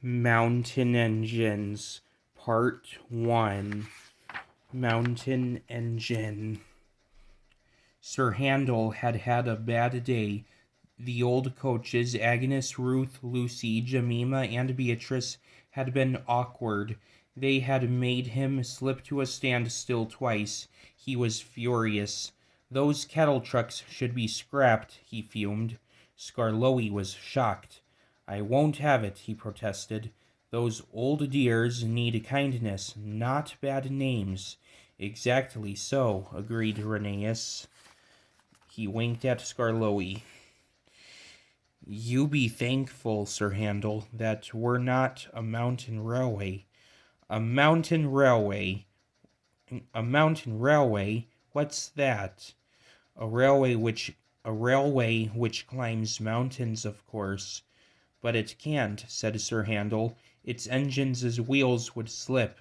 Mountain Engines, Part 1. Mountain Engine. Sir Handel had had a bad day. The old coaches, Agnes, Ruth, Lucy, Jemima, and Beatrice, had been awkward. They had made him slip to a standstill twice. He was furious. Those cattle trucks should be scrapped, he fumed. Skarloey was shocked. I won't have it, he protested. Those old dears need kindness, not bad names. Exactly so, agreed Rheneas. He winked at Skarloey. You be thankful, Sir Handel, that we're not a mountain railway. A mountain railway? A mountain railway? What's that? A railway which climbs mountains, of course. But it can't, said Sir Handel. Its engines' wheels would slip.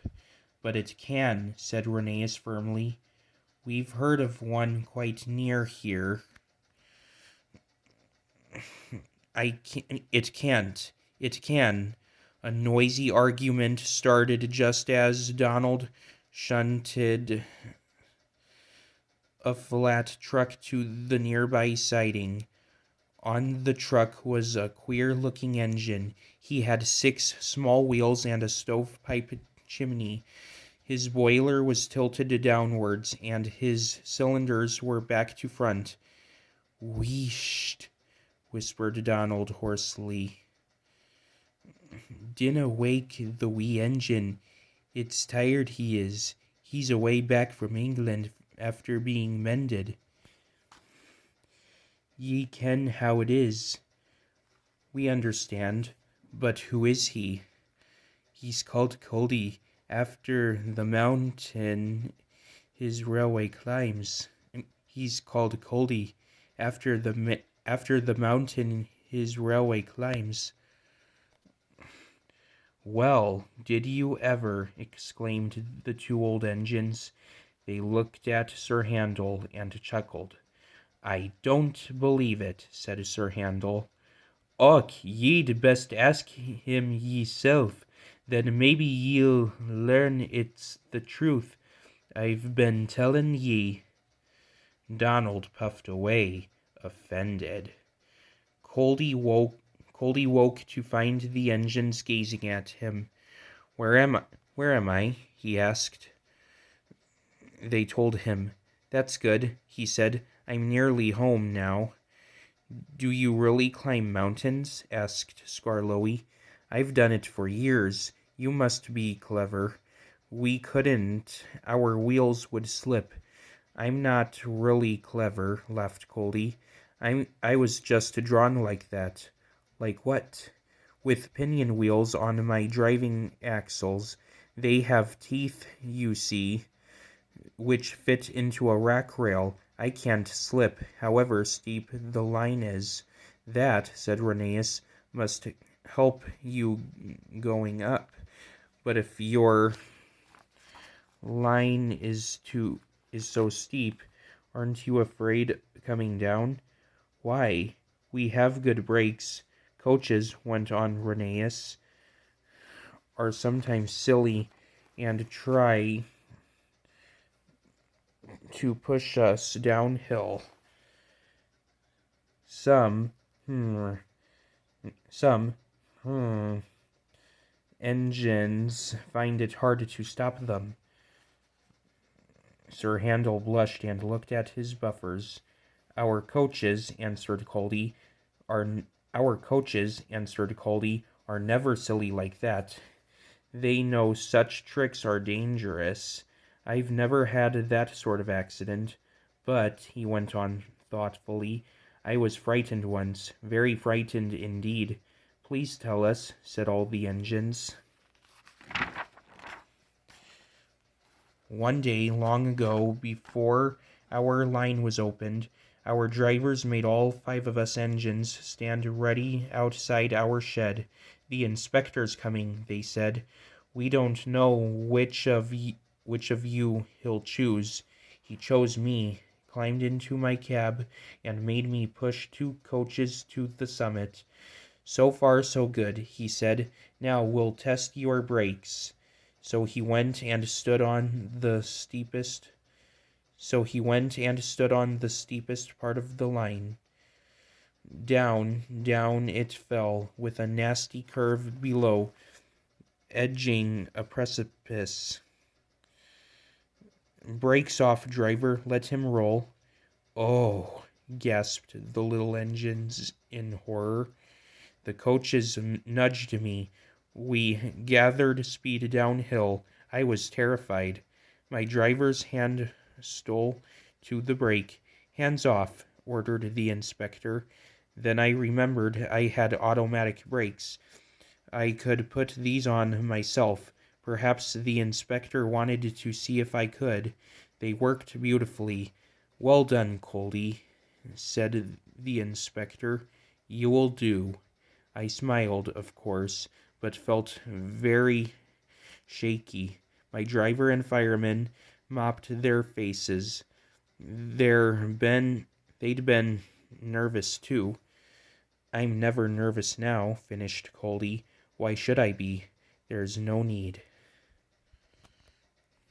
But it can, said Rheneas firmly. We've heard of one quite near here. It can't. It can. A noisy argument started just as Donald shunted a flat truck to the nearby siding. On the truck was a queer-looking engine. He had 6 small wheels and a stovepipe chimney. His boiler was tilted downwards, and his cylinders were back to front. Wheesht, whispered Donald hoarsely. Dinna wake the wee engine. It's tired he is. He's away back from England after being mended. Ye ken how it is. We understand. But who is he? He's called Cody, after the mountain his railway climbs. He's called Cody, after the mountain his railway climbs. Well, did you ever? Exclaimed the 2 old engines. They looked at Sir Handel and chuckled. I don't believe it, said Sir Handel. Och, ye'd best ask him yeself. Then maybe ye'll learn it's the truth I've been tellin' ye. Donald puffed away, offended. Coldy woke to find the engines gazing at him. Where am I? He asked. They told him. That's good, he said. I'm nearly home now. Do you really climb mountains? Asked Skarloey. I've done it for years. You must be clever. We couldn't. Our wheels would slip. I'm not really clever, laughed Coldy. I was just drawn like that. Like what? With pinion wheels on my driving axles. They have teeth, you see, which fit into a rack rail. I can't slip, however steep the line is. That, said Rheneas, must help you going up. But if your line is so steep, aren't you afraid coming down? Why, we have good brakes. Coaches, went on Rheneas, are sometimes silly and try to push us downhill. Some engines find it hard to stop them. Sir Handel blushed and looked at his buffers. Our coaches, answered Coldy, are never silly like that. They know such tricks are dangerous. I've never had that sort of accident, but, he went on thoughtfully, I was frightened once, very frightened indeed. Please tell us, said all the engines. One day, long ago, before our line was opened, our drivers made all 5 of us engines stand ready outside our shed. The inspector's coming, they said. We don't know which of you he'll choose. He chose me, climbed into my cab, and made me push 2 coaches to the summit. So far, so good, he said. Now we'll test your brakes. So he went and stood on the steepest. So he went and stood on the steepest part of the line. Down, down it fell, with a nasty curve below, edging a precipice. Brakes off, driver. Let him roll. Oh, gasped the little engines in horror. The coaches nudged me. We gathered speed downhill. I was terrified. My driver's hand stole to the brake. Hands off, ordered the inspector. Then I remembered I had automatic brakes. I could put these on myself. Perhaps the inspector wanted to see if I could. They worked beautifully. Well done, Coldy, said the inspector. You will do. I smiled, of course, but felt very shaky. My driver and fireman mopped their faces. They'd been nervous too. I'm never nervous now, finished Coldy. Why should I be? There's no need.